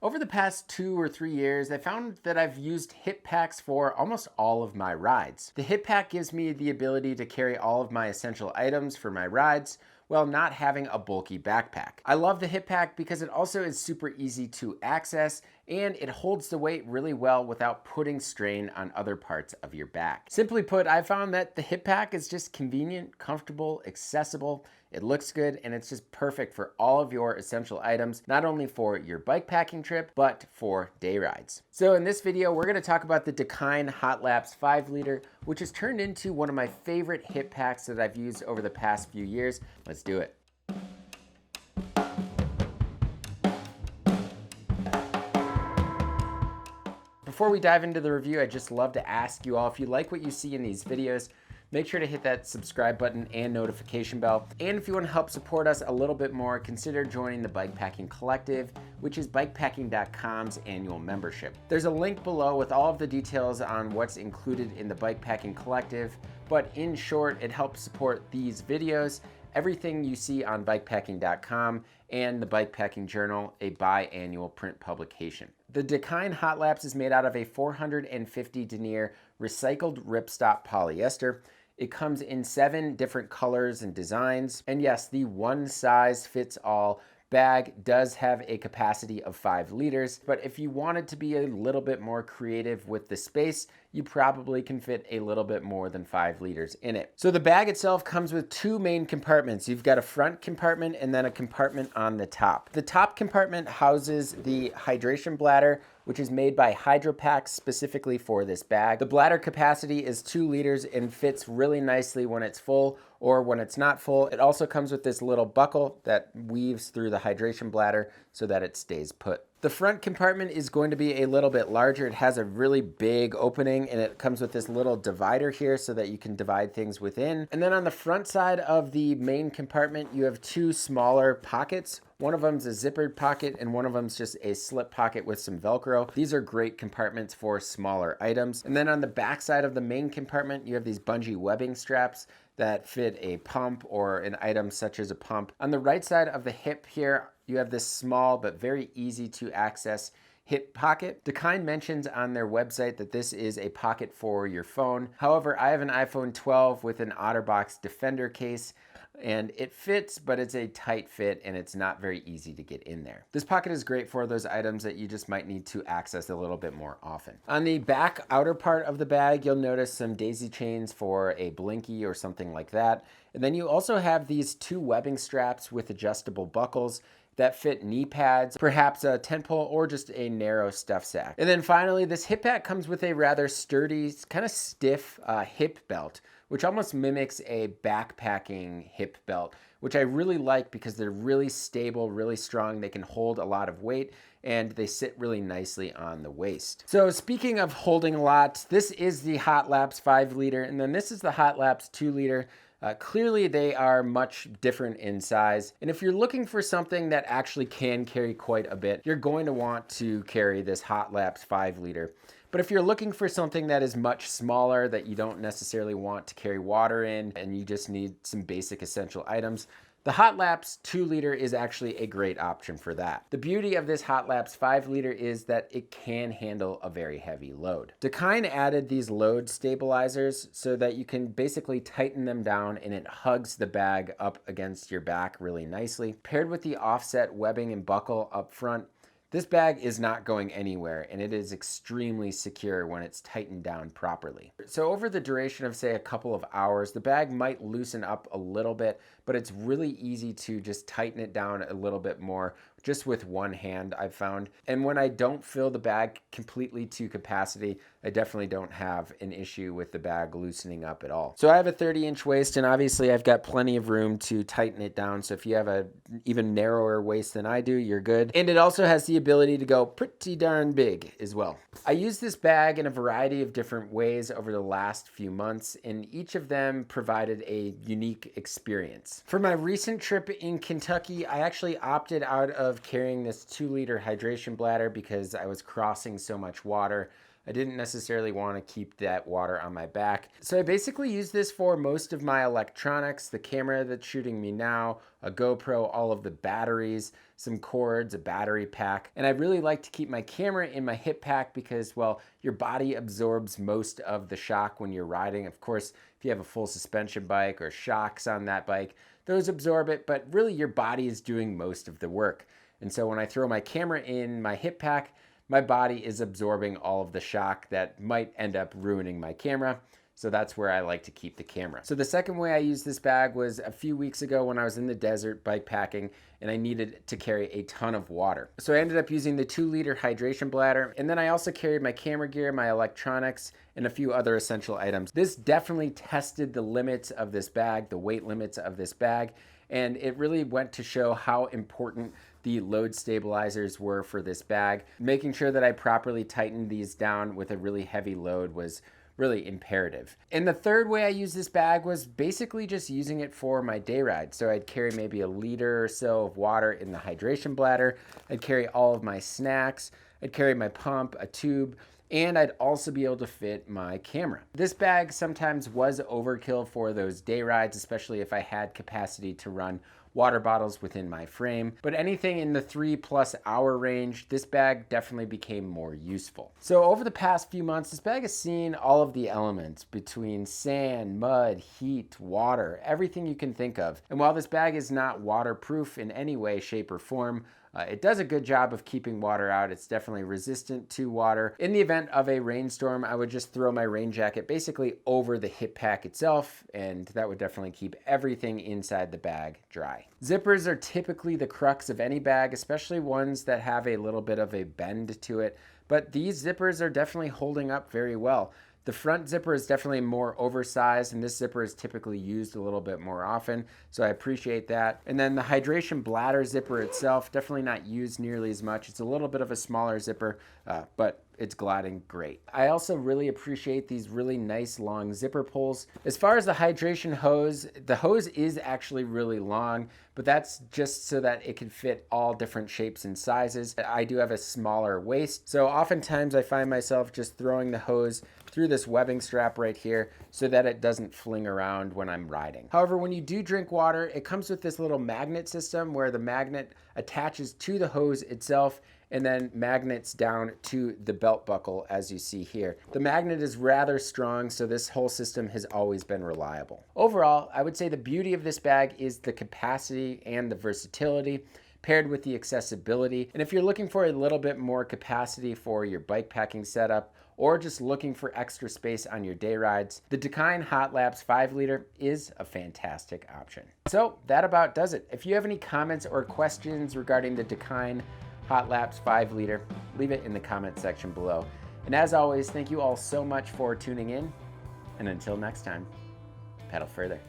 Over the past 2 or 3 years, I found that I've used hip packs for almost all of my rides. The hip pack gives me the ability to carry all of my essential items for my rides while not having a bulky backpack. I love the hip pack because it also is super easy to access and it holds the weight really well without putting strain on other parts of your back. Simply put, I found that the hip pack is just convenient, comfortable, accessible, it looks good, and it's just perfect for all of your essential items, not only for your bike packing trip, but for day rides. So in this video, we're gonna talk about the Dakine Hot Laps 5 liter, which has turned into one of my favorite hip packs that I've used over the past few years. Let's do it. Before we dive into the review, I'd just love to ask you all, if you like what you see in these videos, make sure to hit that subscribe button and notification bell. And if you want to help support us a little bit more, consider joining the Bikepacking Collective, which is BIKEPACKING.com's annual membership. There's a link below with all of the details on what's included in the Bikepacking Collective, but in short, it helps support these videos, everything you see on Bikepacking.com, and the Bikepacking Journal, a biannual print publication. The Dakine Hot Laps is made out of a 450 denier recycled ripstop polyester. It comes in 7 different colors and designs. And yes, the one size fits all bag does have a capacity of 5 liters, but if you wanted to be a little bit more creative with the space, you probably can fit a little bit more than 5 liters in it. So the bag itself comes with 2 main compartments. You've got a front compartment and then a compartment on the top. The top compartment houses the hydration bladder, which is made by Hydropack specifically for this bag. The bladder capacity is 2 liters and fits really nicely when it's full or when it's not full. It also comes with this little buckle that weaves through the hydration bladder so that it stays put. The front compartment is going to be a little bit larger. It has a really big opening and it comes with this little divider here so that you can divide things within. And then on the front side of the main compartment, you have 2 smaller pockets. One of them is a zippered pocket and one of them is just a slip pocket with some Velcro. These are great compartments for smaller items. And then on the back side of the main compartment, you have these bungee webbing straps that fit a pump or an item such as a pump. On the right side of the hip here, you have this small but very easy to access hip pocket. Dakine mentions on their website that this is a pocket for your phone. However, I have an iPhone 12 with an OtterBox Defender case, and it fits, but it's a tight fit and it's not very easy to get in there. This pocket is great for those items that you just might need to access a little bit more often. On the back outer part of the bag, you'll notice some daisy chains for a blinky or something like that. And then you also have these 2 webbing straps with adjustable buckles that fit knee pads, perhaps a tent pole, or just a narrow stuff sack. And then finally, this hip pack comes with a rather sturdy, kind of stiff hip belt, which almost mimics a backpacking hip belt, which I really like because they're really stable, really strong. They can hold a lot of weight and they sit really nicely on the waist. So speaking of holding a lot, this is the Hot Laps 5 liter, and then this is the Hot Laps 2 liter. Clearly they are much different in size. And if you're looking for something that actually can carry quite a bit, you're going to want to carry this Hot Laps 5 liter. But if you're looking for something that is much smaller, that you don't necessarily want to carry water in, and you just need some basic essential items, the Hot Laps 2 liter is actually a great option for that. The beauty of this Hot Laps 5 liter is that it can handle a very heavy load. Dakine added these load stabilizers so that you can basically tighten them down and it hugs the bag up against your back really nicely. Paired with the offset webbing and buckle up front, this bag is not going anywhere and it is extremely secure when it's tightened down properly. So over the duration of, say, a couple of hours, the bag might loosen up a little bit, but it's really easy to just tighten it down a little bit more just with one hand, I've found. And when I don't fill the bag completely to capacity, I definitely don't have an issue with the bag loosening up at all. So I have a 30-inch waist, and obviously I've got plenty of room to tighten it down. So if you have a even narrower waist than I do, you're good. And it also has the ability to go pretty darn big as well. I use this bag in a variety of different ways over the last few months, and each of them provided a unique experience. For my recent trip in Kentucky, I actually opted out of carrying this 2 liter hydration bladder because I was crossing so much water. I didn't necessarily want to keep that water on my back. So I basically use this for most of my electronics, the camera that's shooting me now, a GoPro, all of the batteries, some cords, a battery pack. And I really like to keep my camera in my hip pack because, well, your body absorbs most of the shock when you're riding. Of course, if you have a full suspension bike or shocks on that bike, those absorb it, but really your body is doing most of the work. And so when I throw my camera in my hip pack, my body is absorbing all of the shock that might end up ruining my camera. So that's where I like to keep the camera. So the second way I used this bag was a few weeks ago when I was in the desert bike packing and I needed to carry a ton of water. So I ended up using the 2-liter hydration bladder, and then I also carried my camera gear, my electronics, and a few other essential items. This definitely tested the limits of this bag, the weight limits of this bag, and it really went to show how important the load stabilizers were for this bag. Making sure that I properly tightened these down with a really heavy load was really imperative. And the third way I used this bag was basically just using it for my day ride. So I'd carry maybe a liter or so of water in the hydration bladder. I'd carry all of my snacks. I'd carry my pump, a tube, and I'd also be able to fit my camera. This bag sometimes was overkill for those day rides, especially if I had capacity to run water bottles within my frame. But anything in the 3+ hour range, this bag definitely became more useful. So over the past few months, this bag has seen all of the elements between sand, mud, heat, water, everything you can think of. And while this bag is not waterproof in any way, shape, or form, it does a good job of keeping water out. It's definitely resistant to water. In the event of a rainstorm, I would just throw my rain jacket basically over the hip pack itself, and that would definitely keep everything inside the bag dry. Zippers are typically the crux of any bag, especially ones that have a little bit of a bend to it, but these zippers are definitely holding up very well. The front zipper is definitely more oversized, and this zipper is typically used a little bit more often, so I appreciate that. And then the hydration bladder zipper itself, definitely not used nearly as much. It's a little bit of a smaller zipper, but it's gliding great. I also really appreciate these really nice long zipper pulls. As far as the hydration hose, the hose is actually really long, but that's just so that it can fit all different shapes and sizes. I do have a smaller waist, so oftentimes I find myself just throwing the hose through this webbing strap right here so that it doesn't fling around when I'm riding. However, when you do drink water, it comes with this little magnet system where the magnet attaches to the hose itself and then magnets down to the belt buckle, as you see here. The magnet is rather strong, so this whole system has always been reliable. Overall, I would say the beauty of this bag is the capacity and the versatility, paired with the accessibility. And if you're looking for a little bit more capacity for your bike packing setup, or just looking for extra space on your day rides, the Dakine Hot Laps 5-liter is a fantastic option. So that about does it. If you have any comments or questions regarding the Dakine Hot Laps 5-liter, leave it in the comment section below. And as always, thank you all so much for tuning in, and until next time, pedal further.